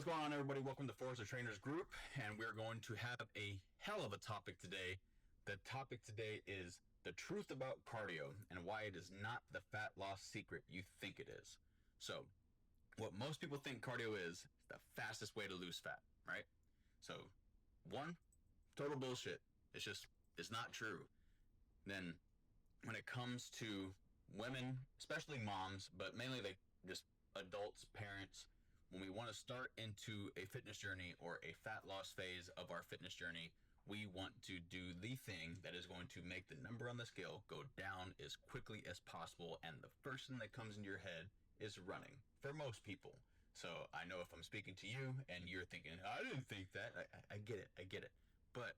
What's going on, everybody? Welcome to Forza Trainers Group, and we're going to have a hell of a topic today. The topic today is the truth about cardio and why it is not the fat loss secret you think it is. So, what most people think cardio is the fastest way to lose fat, right? So, one, total bullshit. It's not true. Then, when it comes to women, especially moms, but mainly like just adults, parents, when we want to start into a fitness journey or a fat loss phase of our fitness journey, we want to do the thing that is going to make the number on the scale go down as quickly as possible. And the first thing that comes into your head is running for most people. So I know if I'm speaking to you and you're thinking, I didn't think that, I get it. But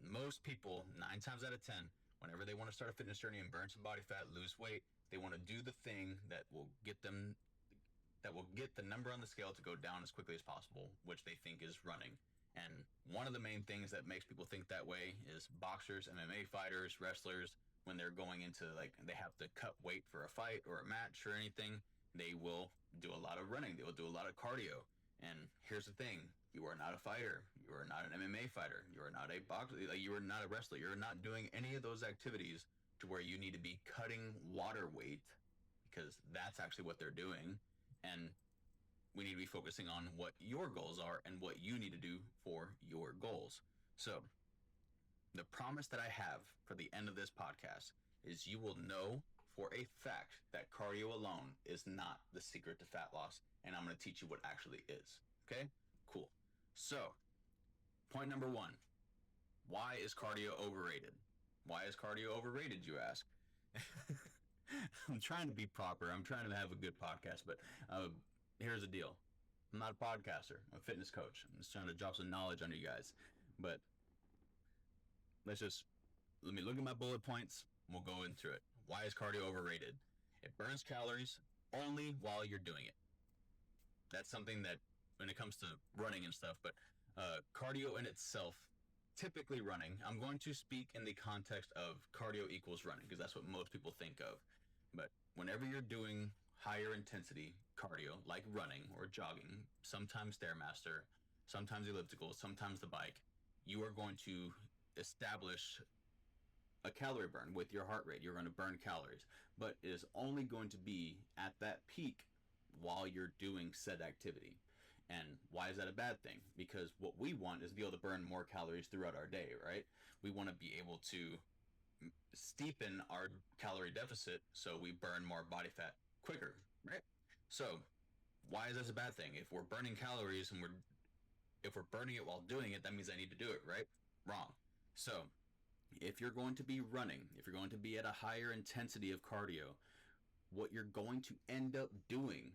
most people, 9 times out of 10, whenever they want to start a fitness journey and burn some body fat, lose weight, they want to do the thing that will get the number on the scale to go down as quickly as possible, which they think is running. And one of the main things that makes people think that way is boxers, MMA fighters, wrestlers, when they're going into they have to cut weight for a fight or a match or anything, they will do a lot of running. They will do a lot of cardio. And here's the thing. You are not a fighter. You are not an MMA fighter. You are not a boxer. You are not a wrestler. You're not doing any of those activities to where you need to be cutting water weight, because that's actually what they're doing. And we need to be focusing on what your goals are and what you need to do for your goals. So the promise that I have for the end of this podcast is you will know for a fact that cardio alone is not the secret to fat loss. And I'm going to teach you what actually is. Okay? Cool. So point number 1, why is cardio overrated? Why is cardio overrated, you ask? I'm trying to be proper. I'm trying to have a good podcast, but here's the deal. I'm not a podcaster. I'm a fitness coach. I'm just trying to drop some knowledge on you guys. But let me look at my bullet points. We'll go into it. Why is cardio overrated? It burns calories only while you're doing it. That's something that when it comes to running and stuff, but cardio in itself, typically running, I'm going to speak in the context of cardio equals running because that's what most people think of. But whenever you're doing higher intensity cardio, like running or jogging, sometimes Stairmaster, sometimes elliptical, sometimes the bike, you are going to establish a calorie burn with your heart rate. You're going to burn calories, but it is only going to be at that peak while you're doing said activity. And why is that a bad thing? Because what we want is to be able to burn more calories throughout our day, right? We want to be able to steepen our calorie deficit so we burn more body fat quicker, right? So why is this a bad thing? If we're burning calories and if we're burning it while doing it, that means I need to do it, right? Wrong. So if you're going to be running, if you're going to be at a higher intensity of cardio, what you're going to end up doing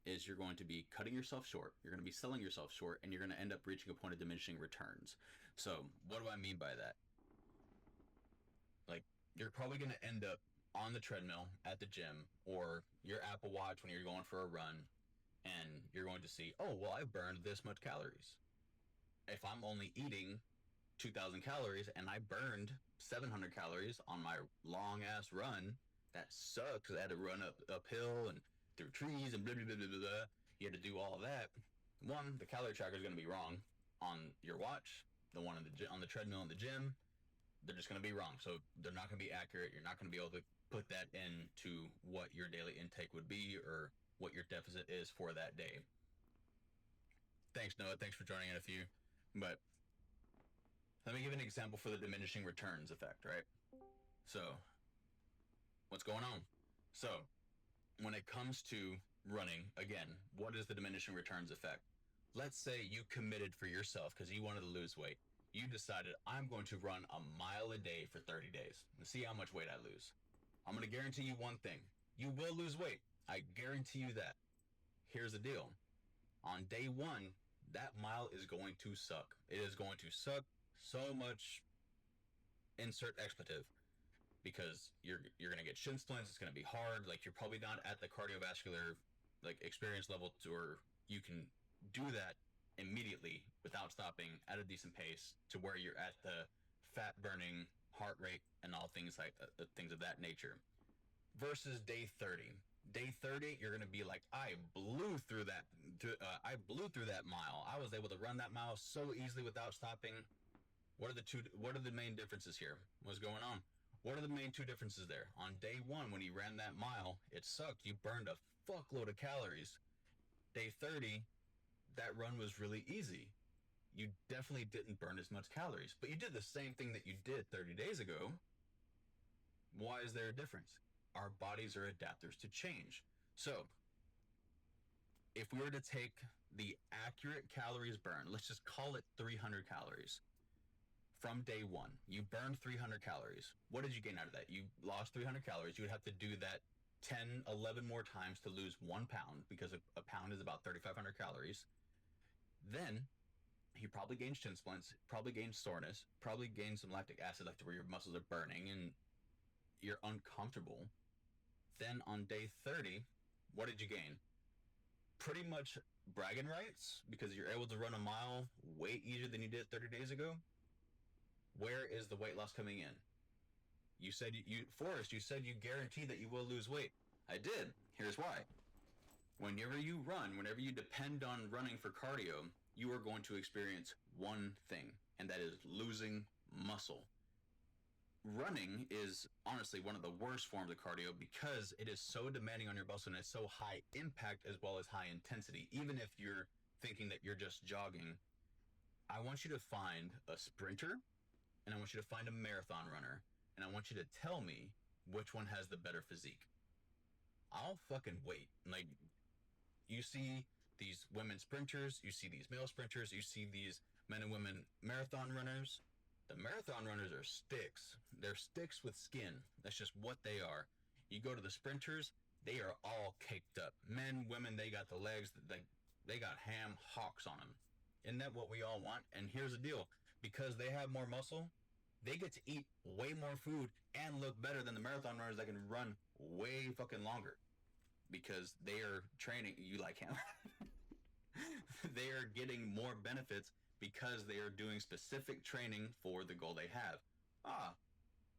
is you're going to be cutting yourself short, you're going to be selling yourself short, and you're going to end up reaching a point of diminishing returns. So what do I mean by that? You're probably going to end up on the treadmill at the gym or your Apple Watch when you're going for a run, and you're going to see, oh, well, I burned this much calories. If I'm only eating 2,000 calories and I burned 700 calories on my long-ass run, that sucks. I had to run uphill and through trees and blah, blah, blah, blah, blah. You had to do all of that. One, the calorie tracker is going to be wrong on your watch. The one on the treadmill in the gym, they're just going to be wrong. So they're not going to be accurate. You're not going to be able to put that into what your daily intake would be or what your deficit is for that day. Thanks, Noah. Thanks for joining in a few. But let me give an example for the diminishing returns effect, right? So what's going on? So when it comes to running, again, what is the diminishing returns effect? Let's say you committed for yourself because you wanted to lose weight. You decided, I'm going to run a mile a day for 30 days and see how much weight I lose. I'm going to guarantee you one thing. You will lose weight. I guarantee you that. Here's the deal. On day 1, that mile is going to suck. It is going to suck so much, insert expletive, because you're going to get shin splints. It's going to be hard. You're probably not at the cardiovascular experience level to where you can do that immediately without stopping at a decent pace to where you're at the fat burning heart rate and all things things of that nature. Versus day 30. Day 30, you're going to be like, I blew through that mile. I was able to run that mile so easily without stopping. What are the main differences here? What's going on? What are the main two differences there? On day 1, when you ran that mile, it sucked. You burned a fuckload of calories. Day 30, that run was really easy. You definitely didn't burn as much calories, but you did the same thing that you did 30 days ago. Why is there a difference? Our bodies are adapters to change. So, if we were to take the accurate calories burned, let's just call it 300 calories. From day 1, you burned 300 calories. What did you gain out of that? You lost 300 calories. You would have to do that 10, 11 more times to lose 1 pound, because a pound is about 3,500 calories. Then you probably gained shin splints, probably gained soreness, probably gained some lactic acid, like where your muscles are burning and you're uncomfortable. Then on day 30, what did you gain? Pretty much bragging rights, because you're able to run a mile way easier than you did 30 days ago. Where is the weight loss coming in? You said Forrest, you said you guarantee that you will lose weight. I did. Here's why. Whenever you run, whenever you depend on running for cardio, you are going to experience one thing, and that is losing muscle. Running is honestly one of the worst forms of cardio because it is so demanding on your muscle, and it's so high impact as well as high intensity. Even if you're thinking that you're just jogging, I want you to find a sprinter, and I want you to find a marathon runner, and I want you to tell me which one has the better physique. I'll fucking wait. Like, you see these women sprinters, you see these male sprinters, you see these men and women marathon runners. The marathon runners are sticks. They're sticks with skin. That's just what they are. You go to the sprinters, they are all caked up. Men, women, they got the legs, they got ham hocks on them. Isn't that what we all want? And here's the deal. Because they have more muscle, they get to eat way more food and look better than the marathon runners that can run way fucking longer. Because they are training, you like him. They are getting more benefits because they are doing specific training for the goal they have.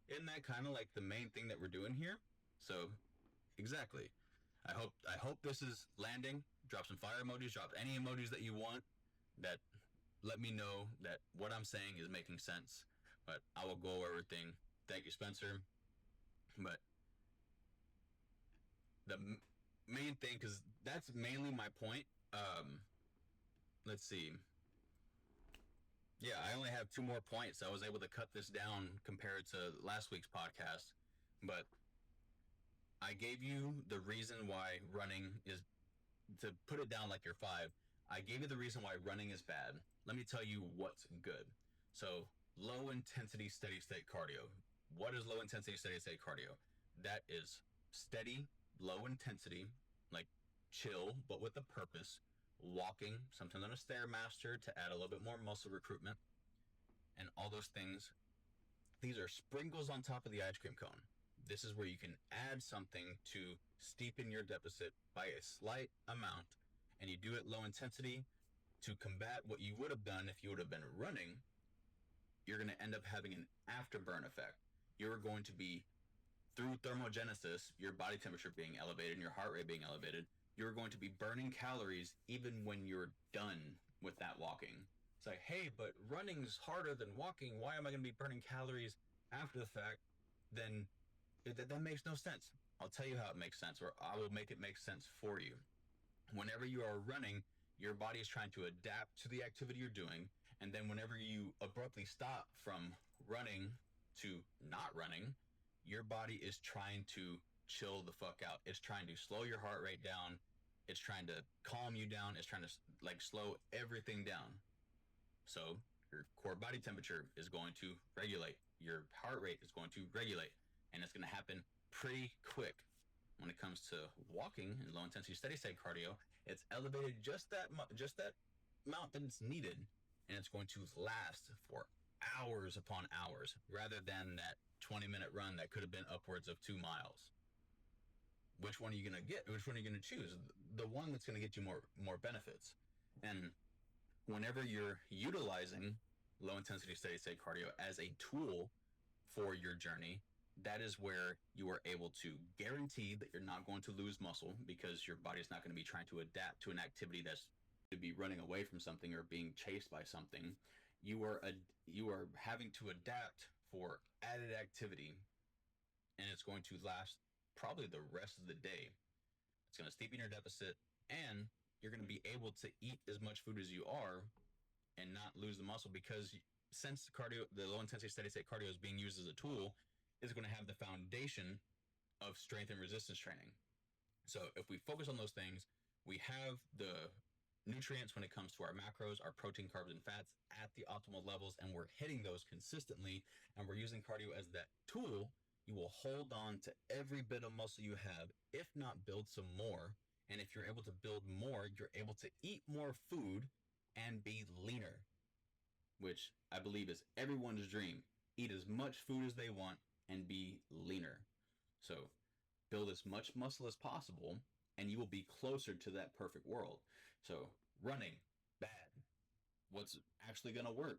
Isn't that kind of like the main thing that we're doing here? So, exactly. I hope this is landing. Drop some fire emojis, drop any emojis that you want that let me know that what I'm saying is making sense. But I will go over everything. Thank you, Spencer. But the main thing, because that's mainly my point. Let's see. Yeah, I only have 2 more points. I was able to cut this down compared to last week's podcast. But I gave you the reason why running is, to put it down like you're 5, I gave you the reason why running is bad. Let me tell you what's good. So, low intensity steady state cardio. What is low intensity steady state cardio? That is steady, low intensity, like chill, but with a purpose. Walking, sometimes on a Stairmaster to add a little bit more muscle recruitment, and all those things. These are sprinkles on top of the ice cream cone. This is where you can add something to steepen your deficit by a slight amount, and you do it low intensity to combat what you would have done if you would have been running. You're going to end up having an afterburn effect. You're going to be, through thermogenesis, your body temperature being elevated and your heart rate being elevated, you're going to be burning calories even when you're done with that walking. It's like, hey, but running's harder than walking. Why am I going to be burning calories after the fact? Then that makes no sense. I'll tell you how it makes sense, or I will make it make sense for you. Whenever you are running, your body is trying to adapt to the activity you're doing, and then whenever you abruptly stop from running to not running, your body is trying to chill the fuck out. It's trying to slow your heart rate down. It's trying to calm you down. It's trying to slow everything down. So your core body temperature is going to regulate. Your heart rate is going to regulate, and it's going to happen pretty quick. When it comes to walking and low intensity steady state cardio, it's elevated just that amount that it's needed, and it's going to last for hours upon hours rather than that 20-minute run that could have been upwards of 2 miles. Which one are you going to get? Which one are you going to choose? The one that's going to get you more benefits. And whenever you're utilizing low intensity steady state cardio as a tool for your journey, that is where you are able to guarantee that you're not going to lose muscle because your body is not going to be trying to adapt to an activity that's to be running away from something or being chased by something. You are having to adapt for added activity, and it's going to last probably the rest of the day. It's going to steepen your deficit, and you're going to be able to eat as much food as you are and not lose the muscle because since cardio, the low intensity steady state cardio is being used as a tool, is going to have the foundation of strength and resistance training. So if we focus on those things, we have the nutrients when it comes to our macros, our protein, carbs, and fats at the optimal levels, and we're hitting those consistently, and we're using cardio as that tool. You will hold on to every bit of muscle you have, if not build some more. And if you're able to build more, you're able to eat more food and be leaner, which I believe is everyone's dream. Eat as much food as they want and be leaner. So build as much muscle as possible and you will be closer to that perfect world. So running, bad. What's actually going to work?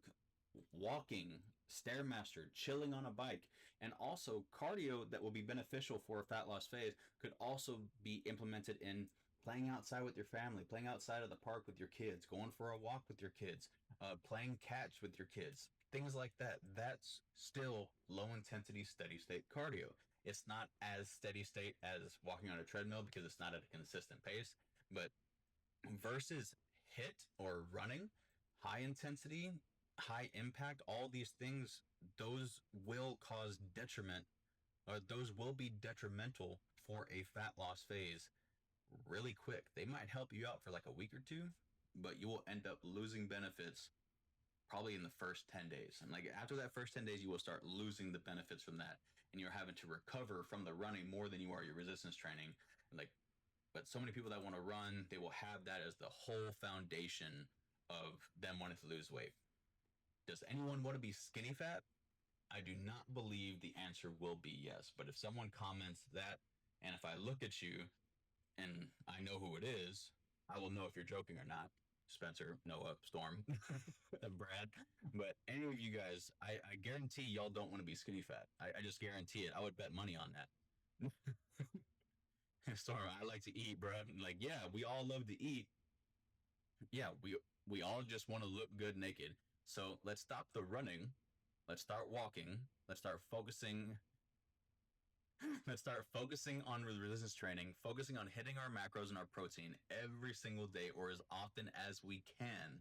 Walking, Stairmaster, chilling on a bike, and also cardio that will be beneficial for a fat loss phase could also be implemented in playing outside with your family, playing outside of the park with your kids, going for a walk with your kids, playing catch with your kids, things like that. That's still low intensity, steady state cardio. It's not as steady state as walking on a treadmill because it's not at a consistent pace, but versus hit or running, high intensity, high impact, all these things, those will cause detriment, or those will be detrimental for a fat loss phase really quick. They might help you out for like a week or two, but you will end up losing benefits probably in the first 10 days. And like after that first 10 days, you will start losing the benefits from that. And you're having to recover from the running more than you are your resistance training. Like, but so many people that want to run, they will have that as the whole foundation of them wanting to lose weight. Does anyone want to be skinny fat? I do not believe the answer will be yes. But if someone comments that, and if I look at you and I know who it is, I will know if you're joking or not. Spencer, Noah, Storm, Brad. But any of you guys, I guarantee y'all don't want to be skinny fat. I just guarantee it. I would bet money on that. Storm, I like to eat, bro. Like, yeah, we all love to eat. Yeah, we all just want to look good naked. So let's stop the running. Let's start walking. Let's start focusing. Let's start focusing on resistance training, focusing on hitting our macros and our protein every single day or as often as we can.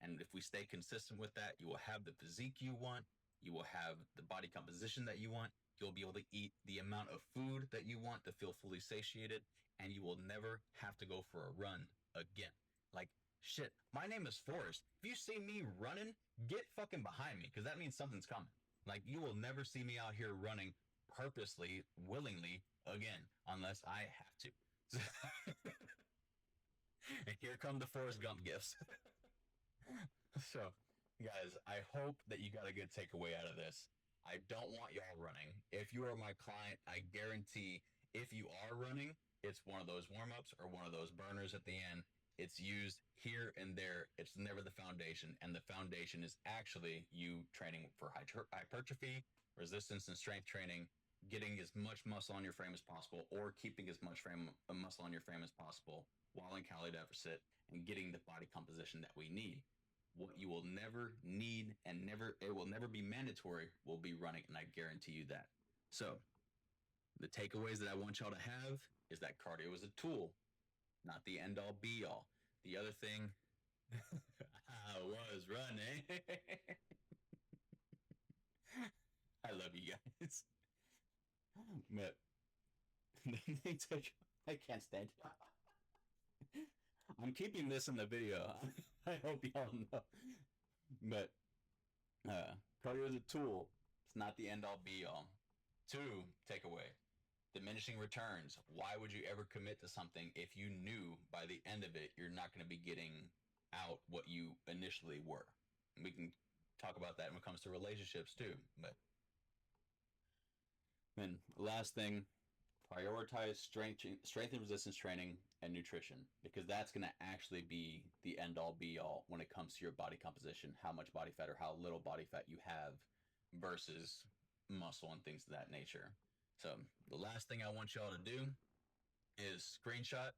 And if we stay consistent with that, you will have the physique you want. You will have the body composition that you want. You'll be able to eat the amount of food that you want to feel fully satiated. And you will never have to go for a run again. Like, shit, my name is Forrest. If you see me running, get fucking behind me because that means something's coming. Like, you will never see me out here running purposely, willingly again, unless I have to. And here come the Forrest Gump gifts. So, guys, I hope that you got a good takeaway out of this. I don't want y'all running. If you are my client, I guarantee if you are running, it's one of those warm-ups or one of those burners at the end. It's used here and there. It's never the foundation. And the foundation is actually you training for hypertrophy, resistance, and strength training, getting as much muscle on your frame as possible or keeping as much muscle on your frame as possible while in calorie deficit and getting the body composition that we need. What you will never need and it will never be mandatory will be running, and I guarantee you that. So the takeaways that I want y'all to have is that cardio is a tool, not the end all be all. The other thing, I was running. I love you guys. But I can't stand it. I'm keeping this in the video. I hope y'all know. But cardio is a tool. It's not the end all be all. 2, takeaway. Diminishing returns. Why would you ever commit to something if you knew by the end of it you're not going to be getting out what you initially were? And we can talk about that when it comes to relationships too. But then last thing, prioritize strength and resistance training and nutrition, because that's going to actually be the end all be all when it comes to your body composition, how much body fat or how little body fat you have versus muscle and things of that nature. So the last thing I want y'all to do is screenshot,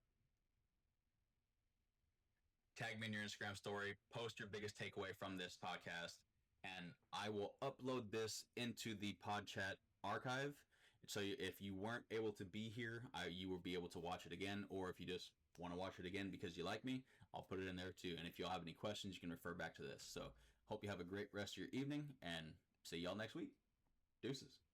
tag me in your Instagram story, post your biggest takeaway from this podcast, and I will upload this into the PodChat archive. So if you weren't able to be here, you will be able to watch it again, or if you just want to watch it again because you like me, I'll put it in there too. And if y'all have any questions, you can refer back to this. So hope you have a great rest of your evening, and see y'all next week. Deuces.